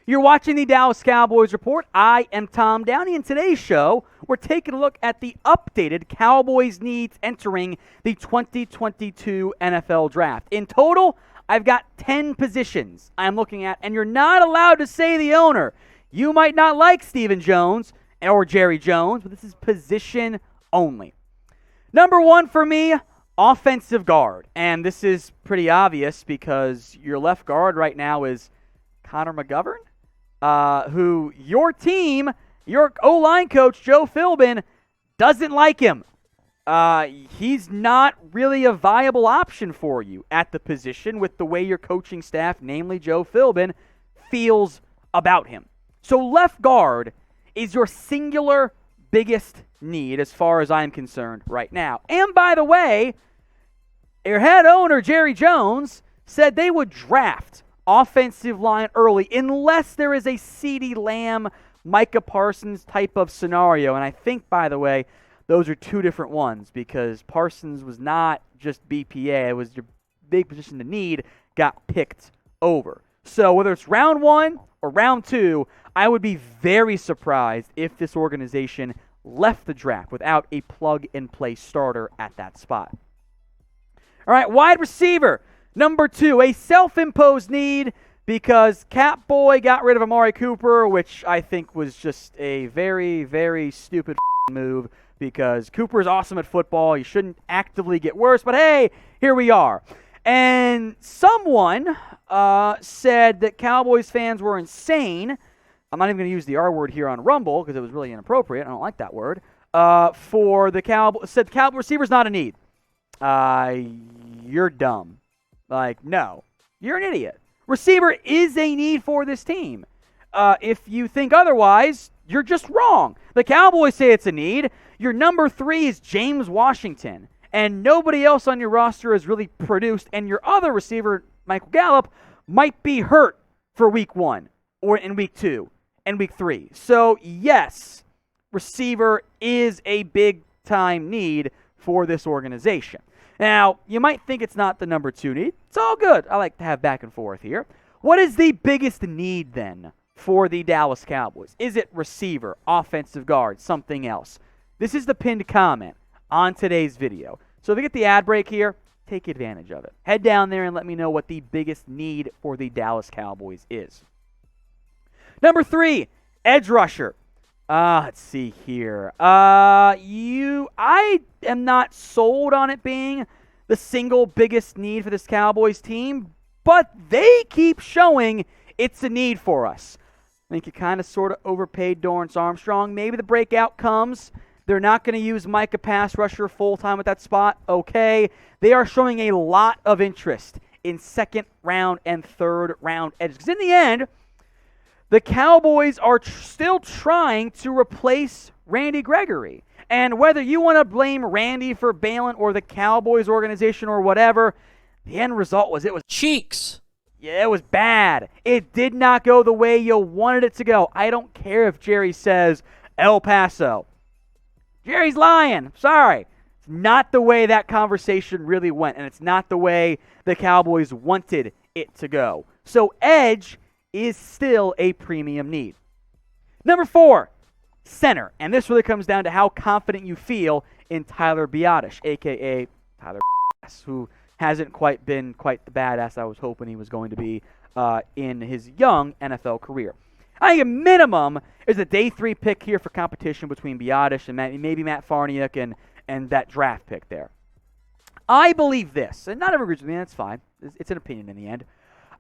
You're watching the Dallas Cowboys Report. I am Tom Downey. In today's show, we're taking a look at the updated Cowboys needs entering the 2022 NFL Draft. In total, I've got 10 positions I'm looking at, and you're not allowed to say the owner. You might not like Stephen Jones or Jerry Jones, but this is position only. Number one for me, offensive guard. And this is pretty obvious because your left guard right now is Connor McGovern, who your team, your O-line coach, Joe Philbin, doesn't like him. He's not really a viable option for you at the position with the way your coaching staff, namely Joe Philbin, feels about him. So left guard is your singular biggest need as far as I'm concerned right now. And by the way, your head owner, Jerry Jones, said they would draft offensive line early unless there is a CeeDee Lamb, Micah Parsons type of scenario. And I think, by the way, those are two different ones because Parsons was not just BPA. It was your big position to need got picked over. So whether it's round one or round two, I would be very surprised if this organization left the draft without a plug-and-play starter at that spot. All right, wide receiver. Number two, a self-imposed need because Catboy got rid of Amari Cooper, which I think was just a very, very stupid move because Cooper is awesome at football. You shouldn't actively get worse, but hey, here we are. And someone said that Cowboys fans were insane. I'm not even going to use the R word here on Rumble because it was really inappropriate. I don't like that word. For the Cowboys, said the Cowboys receiver's not a need. You're dumb. Like, no, you're an idiot. Receiver is a need for this team. If you think otherwise, you're just wrong. The Cowboys say it's a need. Your number three is James Washington, and nobody else on your roster has really produced, and your other receiver, Michael Gallup, might be hurt for week one or in week two and week three. So, yes, receiver is a big-time need for this organization. Now, you might think it's not the number two need. It's all good. I like to have back and forth here. What is the biggest need then for the Dallas Cowboys? Is it receiver, offensive guard, something else? This is the pinned comment on today's video. So if we get the ad break here, take advantage of it. Head down there and let me know what the biggest need for the Dallas Cowboys is. Number three, edge rusher. Let's see here. I am not sold on it being the single biggest need for this Cowboys team, but they keep showing it's a need for us. I think you kind of sort of overpaid Dorrance Armstrong. Maybe the breakout comes. They're not going to use Micah pass rusher full-time at that spot. Okay. They are showing a lot of interest in second round and third round edges. Because in the end, the Cowboys are still trying to replace Randy Gregory. And whether you want to blame Randy for bailing or the Cowboys organization or whatever, the end result was it was cheeks. Yeah, it was bad. It did not go the way you wanted it to go. I don't care if Jerry says El Paso. Jerry's lying. Sorry. It's not the way that conversation really went, and it's not the way the Cowboys wanted it to go. So edge is still a premium need. Number four, center. And this really comes down to how confident you feel in Tyler Biadasz, a.k.a. Tyler who hasn't quite been quite the badass I was hoping he was going to be in his young NFL career. I think a minimum is a day 3 pick here for competition between Biadasz and maybe Matt Farniok and that draft pick there. I believe this, and not everyone agrees with me, that's fine. It's an opinion in the end.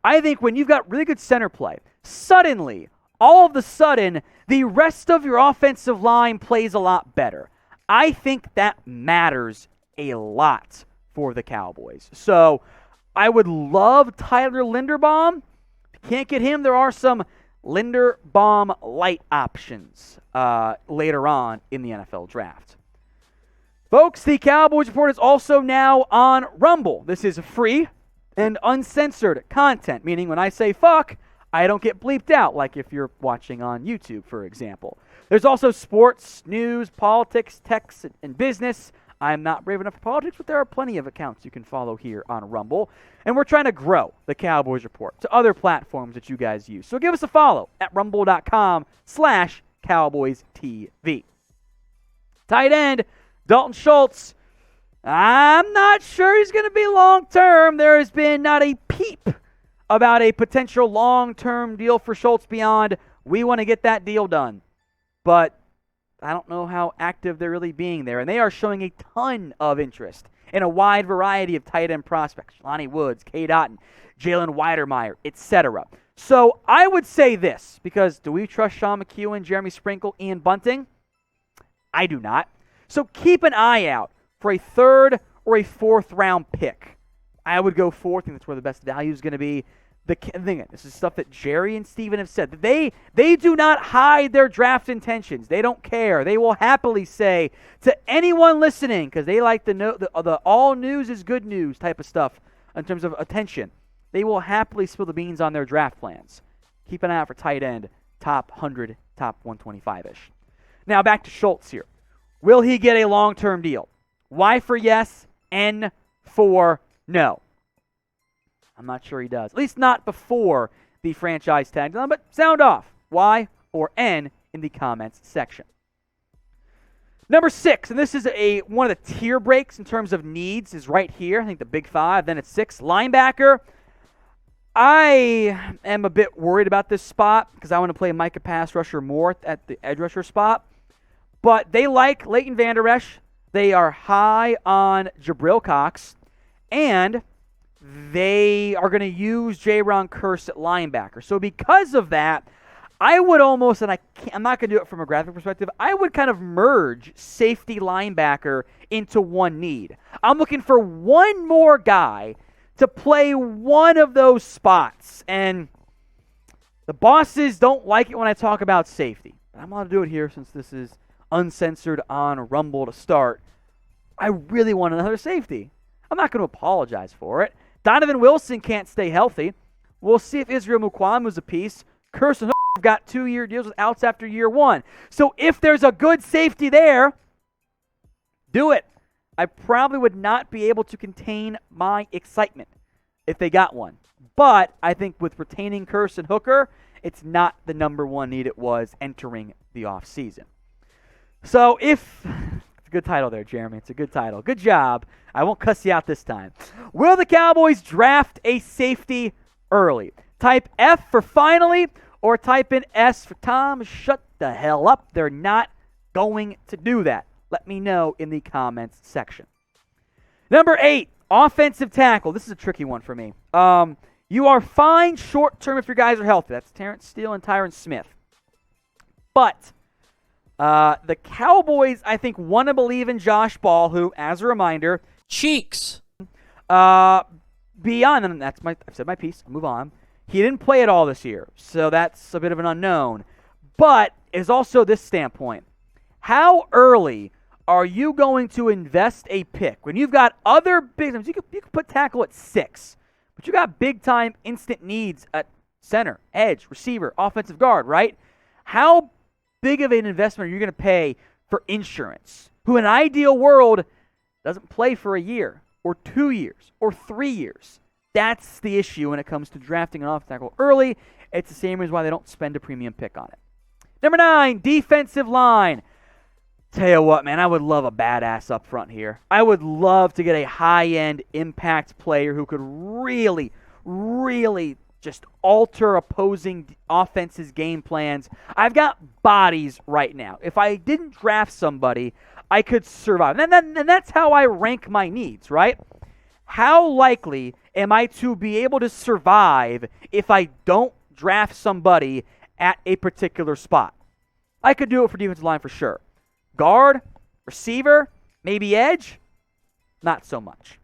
I think when you've got really good center play, suddenly, all of a sudden, the rest of your offensive line plays a lot better. I think that matters a lot for the Cowboys. So I would love Tyler Linderbaum. If you can't get him, there are some Linderbaum light options later on in the NFL draft. Folks, the Cowboys Report is also now on Rumble. This is free and uncensored content, meaning when I say fuck, I don't get bleeped out, like if you're watching on YouTube, for example. There's also sports, news, politics, tech, and business I'm not brave enough for politics, but there are plenty of accounts you can follow here on Rumble. And we're trying to grow the Cowboys Report to other platforms that you guys use. So give us a follow at rumble.com/CowboysTV. Tight end, Dalton Schultz. I'm not sure he's going to be long-term. There has been not a peep about a potential long-term deal for Schultz beyond we want to get that deal done. But I don't know how active they're really being there. And they are showing a ton of interest in a wide variety of tight end prospects. Lonnie Woods, Cade Otton, Jalen Weidermeyer, etc. So I would say this, because do we trust Sean McEwen, Jeremy Sprinkle, Ian Bunting? I do not. So keep an eye out for a third or a fourth round pick. I would go fourth. I think that's where the best value is going to be. The thing, this is stuff that Jerry and Steven have said. They do not hide their draft intentions. They don't care. They will happily say to anyone listening, because they like the all news is good news type of stuff in terms of attention. They will happily spill the beans on their draft plans. Keep an eye out for tight end, top 100, top 125-ish. Now back to Schultz here. Will he get a long-term deal? Y for yes, N for no. I'm not sure he does. At least not before the franchise tag done, but sound off. Y or N in the comments section. Number 6, and this is one of the tier breaks in terms of needs, is right here. I think the big 5, then it's 6. Linebacker. I am a bit worried about this spot because I want to play Micah pass rusher more at the edge rusher spot. But they like Leighton Vander Esch. They are high on Jabril Cox. And they are going to use Jaron Kearse at linebacker. So because of that, I would almost, and I'm not going to do it from a graphic perspective, I would kind of merge safety linebacker into one need. I'm looking for one more guy to play one of those spots. And the bosses don't like it when I talk about safety. But I'm going to do it here since this is uncensored on Rumble to start. I really want another safety. I'm not going to apologize for it. Donovan Wilson can't stay healthy. We'll see if Israel Mukwamu's a piece. Kearse and Hook have got 2-year deals with outs after year 1. So if there's a good safety there, do it. I probably would not be able to contain my excitement if they got one. But I think with retaining Kearse and Hooker, it's not the number one need it was entering the offseason. So if... Good title there, Jeremy. It's a good title. Good job. I won't cuss you out this time. Will the Cowboys draft a safety early? Type F for finally, or type in S for Tom. Shut the hell up. They're not going to do that. Let me know in the comments section. Number 8, offensive tackle. This is a tricky one for me. You are fine short-term if your guys are healthy. That's Terrence Steele and Tyron Smith. But... the Cowboys, I think, want to believe in Josh Ball, who, as a reminder, cheeks. Beyond, and I've said my piece. I'll move on. He didn't play at all this year, so that's a bit of an unknown. But is also this standpoint: how early are you going to invest a pick when you've got other big times? You could put tackle at 6, but you got big time instant needs at center, edge, receiver, offensive guard, right? How big of an investment are you going to pay for insurance, who in an ideal world doesn't play for a year or 2 years or 3 years? That's the issue when it comes to drafting an offensive tackle early. It's the same reason why they don't spend a premium pick on it. Number 9, defensive line. Tell you what, man, I would love a badass up front here. I would love to get a high-end impact player who could really, really just alter opposing offenses' game plans. I've got bodies right now. If I didn't draft somebody, I could survive. And that's how I rank my needs, right? How likely am I to be able to survive if I don't draft somebody at a particular spot? I could do it for defensive line for sure. Guard, receiver, maybe edge, not so much.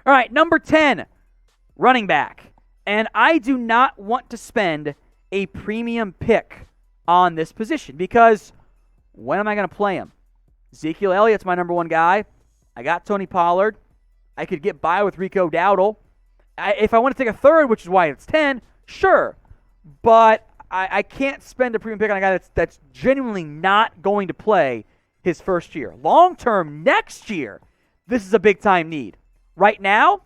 All right, number 10, running back. And I do not want to spend a premium pick on this position because when am I going to play him? Ezekiel Elliott's my number 1 guy. I got Tony Pollard. I could get by with Rico Dowdle. If I want to take a third, which is why it's 10, sure. But I can't spend a premium pick on a guy that's genuinely not going to play his first year. Long term, next year, this is a big-time need. Right now,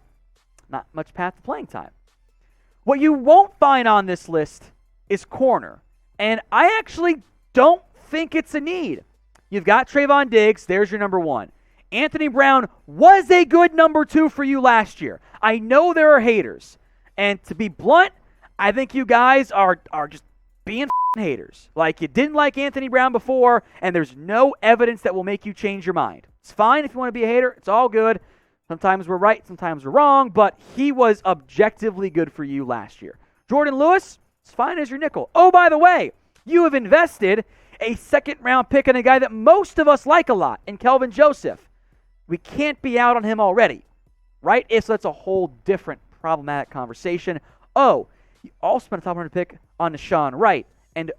not much path to playing time. What you won't find on this list is corner. And I actually don't think it's a need. You've got Trayvon Diggs. There's your number one. Anthony Brown was a good number two for you last year. I know there are haters. And to be blunt, I think you guys are just being haters. Like, you didn't like Anthony Brown before, and there's no evidence that will make you change your mind. It's fine if you want to be a hater. It's all good. Sometimes we're right, sometimes we're wrong, but he was objectively good for you last year. Jordan Lewis, it's fine as your nickel. Oh, by the way, you have invested a second-round pick in a guy that most of us like a lot, in Kelvin Joseph. We can't be out on him already, right? So that's a whole different problematic conversation. Oh, you also spent a top 100 pick on Deshaun Wright. And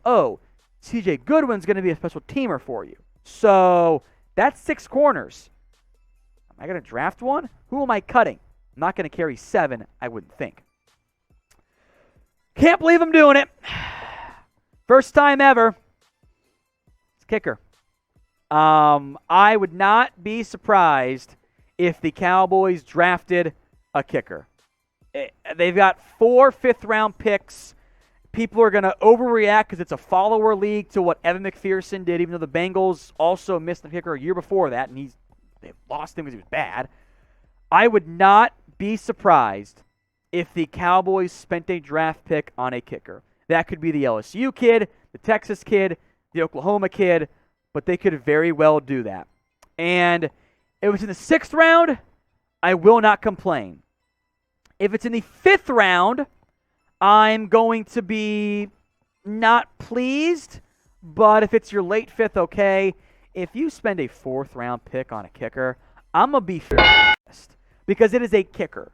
C.J. Goodwin's going to be a special teamer for you. So that's 6 corners. Am I going to draft one? Who am I cutting? I'm not going to carry 7, I wouldn't think. Can't believe I'm doing it. First time ever. It's kicker. I would not be surprised if the Cowboys drafted a kicker. They've got 4 fifth-round picks. People are going to overreact because it's a follower league to what Evan McPherson did, even though the Bengals also missed the kicker a year before that, and they lost him because he was bad. I would not be surprised if the Cowboys spent a draft pick on a kicker. That could be the LSU kid, the Texas kid, the Oklahoma kid, but they could very well do that. And if it was in the 6th round, I will not complain. If it's in the 5th round, I'm going to be not pleased, but if it's your late 5th, okay. If you spend a 4th round pick on a kicker, I'm going to be pissed because it is a kicker.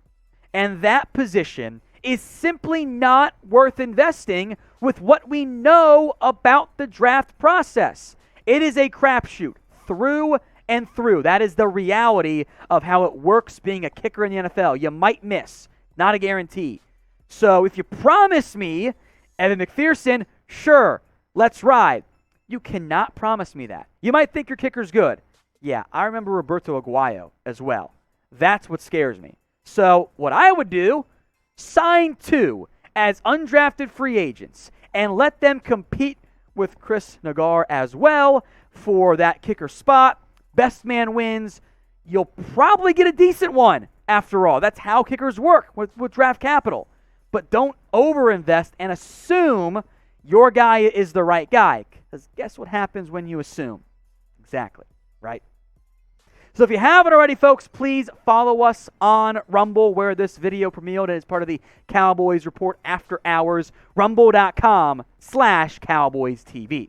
And that position is simply not worth investing with what we know about the draft process. It is a crapshoot through and through. That is the reality of how it works being a kicker in the NFL. You might miss. Not a guarantee. So if you promise me Evan McPherson, sure, let's ride. You cannot promise me that. You might think your kicker's good. Yeah, I remember Roberto Aguayo as well. That's what scares me. So what I would do, sign 2 as undrafted free agents and let them compete with Chris Nagar as well for that kicker spot. Best man wins. You'll probably get a decent one after all. That's how kickers work with draft capital. But don't overinvest and assume your guy is the right guy. Because guess what happens when you assume? Exactly, right? So if you haven't already, folks, please follow us on Rumble, where this video premiered as part of the Cowboys Report After Hours, rumble.com/CowboysTV.